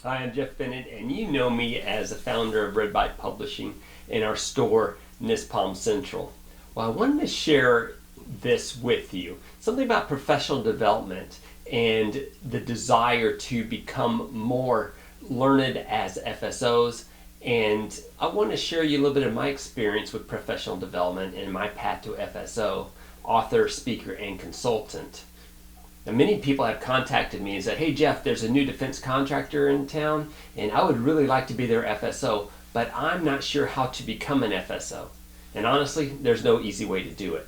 Hi, I'm Jeff Bennett, and you know me as the founder of Red Bike Publishing and our store, NISPOM Central. Well, I wanted to share this with you, something about professional development and the desire to become more learned as FSOs. And I want to share you a little bit of my experience with professional development and my path to FSO, author, speaker, and consultant. Now, many people have contacted me and said, hey Jeff, there's a new defense contractor in town and I would really like to be their FSO, but I'm not sure how to become an FSO. And honestly, there's no easy way to do it.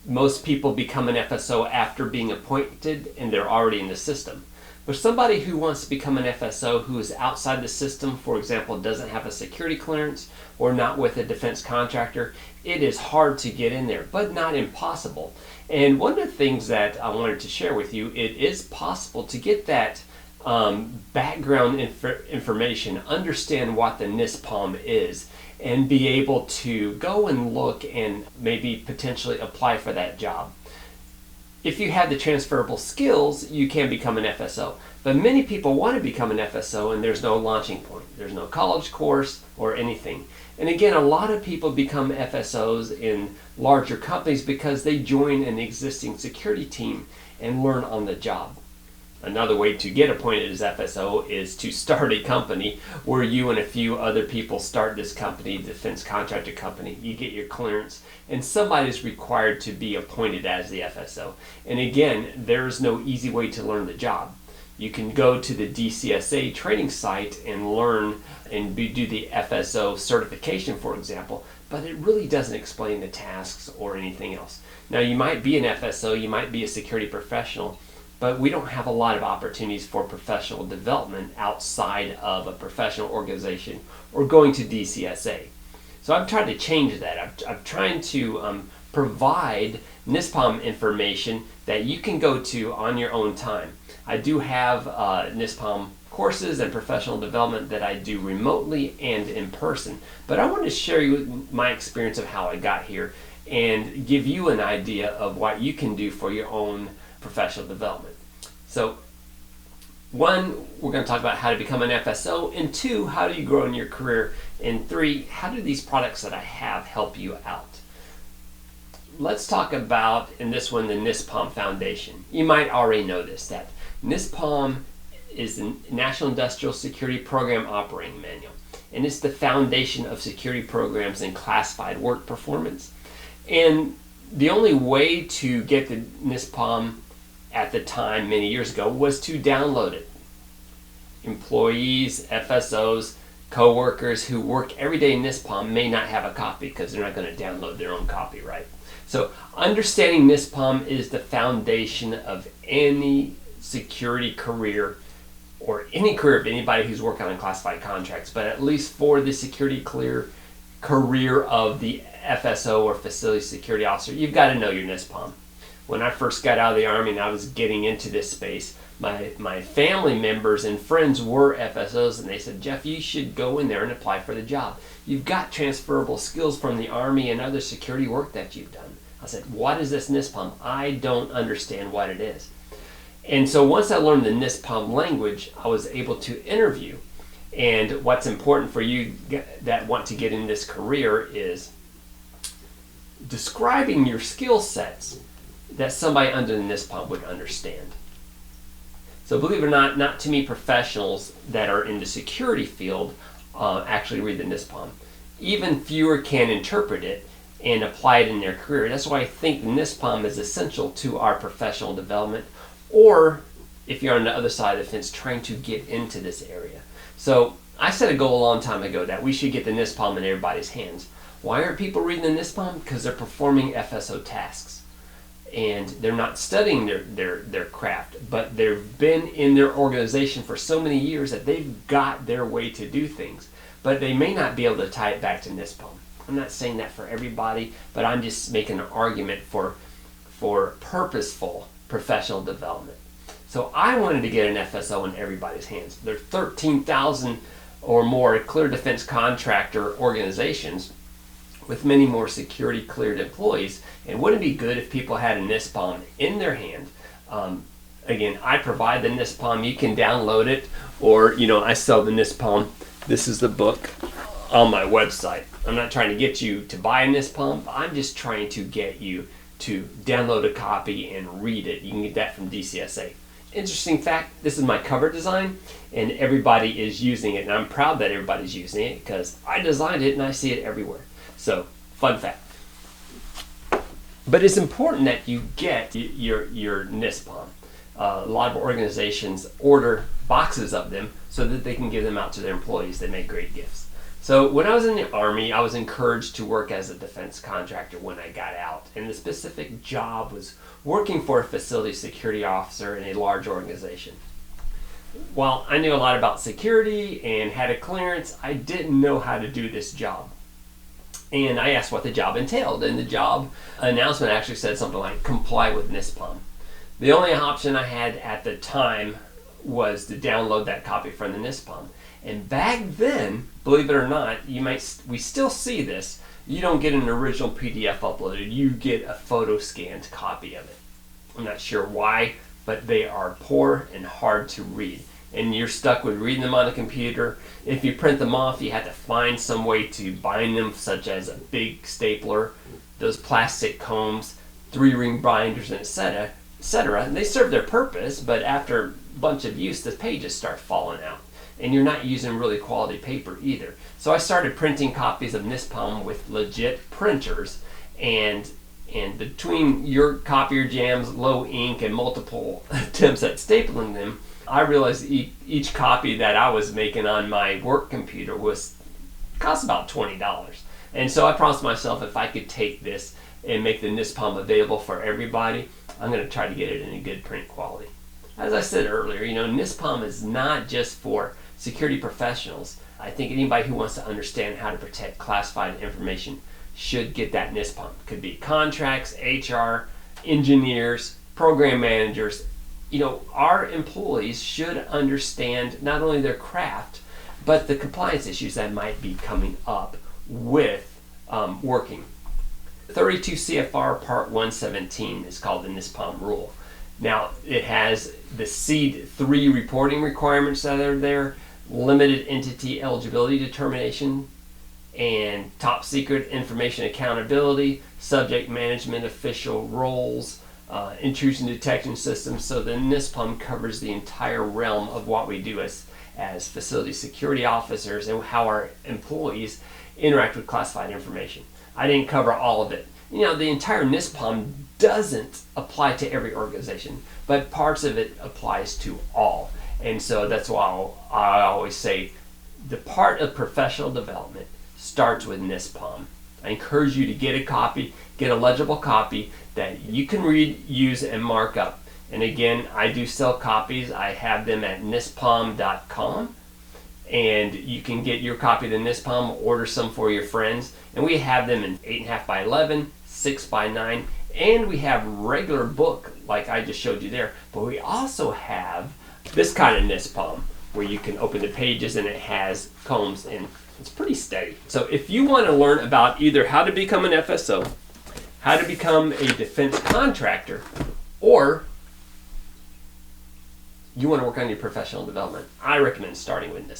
Most people become an FSO after being appointed and they're already in the system. But somebody who wants to become an FSO who is outside the system, for example, doesn't have a security clearance or not with a defense contractor, it is hard to get in there, but not impossible. And one of the things that I wanted to share with you, it is possible to get that background information, understand what the NISPOM is, and be able to go and look and maybe potentially apply for that job. If you have the transferable skills, you can become an FSO. But many people want to become an FSO and there's no launching point. There's no college course or anything. And again, a lot of people become FSOs in larger companies because they join an existing security team and learn on the job. Another way to get appointed as FSO is to start a company where you and a few other people start this company, defense contractor company. You get your clearance and somebody is required to be appointed as the FSO. And again, there is no easy way to learn the job. You can go to the DCSA training site and learn and do the FSO certification, for example, but it really doesn't explain the tasks or anything else. Now, you might be an FSO, you might be a security professional, but we don't have a lot of opportunities for professional development outside of a professional organization or going to DCSA. So I'm trying to change that. I'm trying to provide NISPOM information that you can go to on your own time. I do have NISPOM courses and professional development that I do remotely and in person, but I want to share you my experience of how I got here and give you an idea of what you can do for your own professional development. So, one, we're going to talk about how to become an FSO, and two, how do you grow in your career, and three, how do these products that I have help you out? Let's talk about, in this one, the NISPOM Foundation. You might already know this, that NISPOM is the National Industrial Security Program Operating Manual, and it's the foundation of security programs and classified work performance. And the only way to get the NISPOM at the time, many years ago, was to download it. Employees, FSOs, co-workers who work every day in NISPOM may not have a copy because they're not going to download their own copy, right? So understanding NISPOM is the foundation of any security career or any career of anybody who's working on classified contracts, but at least for the security career of the FSO or facility security officer, you've got to know your NISPOM. When I first got out of the Army and I was getting into this space, my family members and friends were FSOs, and they said, Jeff, you should go in there and apply for the job. You've got transferable skills from the Army and other security work that you've done. I said, what is this NISPOM? I don't understand what it is. And so once I learned the NISPOM language, I was able to interview. And what's important for you that want to get in this career is describing your skill sets that somebody under the NISPOM would understand. So believe it or not, not too many professionals that are in the security field actually read the NISPOM. Even fewer can interpret it and apply it in their career. That's why I think the NISPOM is essential to our professional development, or if you're on the other side of the fence trying to get into this area. So I set a goal a long time ago that we should get the NISPOM in everybody's hands. Why aren't people reading the NISPOM? Because they're performing FSO tasks. And they're not studying their craft, but they've been in their organization for so many years that they've got their way to do things, but they may not be able to tie it back to NISPOM. I'm not saying that for everybody, but I'm just making an argument for purposeful professional development. So I wanted to get an FSO in everybody's hands. There are 13,000 or more clear defense contractor organizations with many more security cleared employees, and wouldn't it be good if people had a NISPOM in their hand, Again, I provide the NISPOM. You can download it, or I sell the NISPOM. This is the book on my website. I'm not trying to get you to buy a NISPOM. I'm just trying to get you to download a copy and read it. You can get that from DCSA. Interesting fact, this is my cover design, and everybody is using it, and I'm proud that everybody's using it because I designed it and I see it everywhere. So, fun fact. But it's important that you get your NISPOM. A lot of organizations order boxes of them so that they can give them out to their employees. They make great gifts. So when I was in the Army, I was encouraged to work as a defense contractor when I got out. And the specific job was working for a facility security officer in a large organization. While I knew a lot about security and had a clearance, I didn't know how to do this job. And I asked what the job entailed, and the job announcement actually said something like, comply with NISPOM. The only option I had at the time was to download that copy from the NISPOM. And back then, believe it or not, we still see this, you don't get an original PDF uploaded, you get a photo scanned copy of it. I'm not sure why, but they are poor and hard to read. And you're stuck with reading them on a computer. If you print them off, you have to find some way to bind them, such as a big stapler, those plastic combs, 3-ring binders, and etc. And they serve their purpose, but after a bunch of use, the pages start falling out. And you're not using really quality paper either. So I started printing copies of NISPOM with legit printers, and between your copier jams, low ink, and multiple attempts at stapling them, I realized each copy that I was making on my work computer cost about $20. And so I promised myself if I could take this and make the NISPOM available for everybody, I'm going to try to get it in a good print quality. As I said earlier, NISPOM is not just for security professionals. I think anybody who wants to understand how to protect classified information should get that NISPOM. It could be contracts, HR, engineers, program managers. Our employees should understand not only their craft, but the compliance issues that might be coming up with working. 32 CFR Part 117 is called the NISPOM rule. Now, it has the SEED 3 reporting requirements that are there, limited entity eligibility determination, and top secret information accountability, subject management official roles, intrusion detection systems. So the NISPOM covers the entire realm of what we do as facility security officers and how our employees interact with classified information. I didn't cover all of it. The entire NISPOM doesn't apply to every organization, but parts of it applies to all. And so that's why I always say the part of professional development starts with NISPOM. I encourage you to get a copy, get a legible copy that you can read, use, and mark up. And again, I do sell copies. I have them at NISPOM.com. And you can get your copy of the NISPOM, order some for your friends. And we have them in 8.5 by 11, 6 by 9, and we have regular book like I just showed you there. But we also have this kind of NISPOM where you can open the pages and it has combs, and it's pretty steady. So if you want to learn about either how to become an FSO, how to become a defense contractor, or you want to work on your professional development, I recommend starting with this.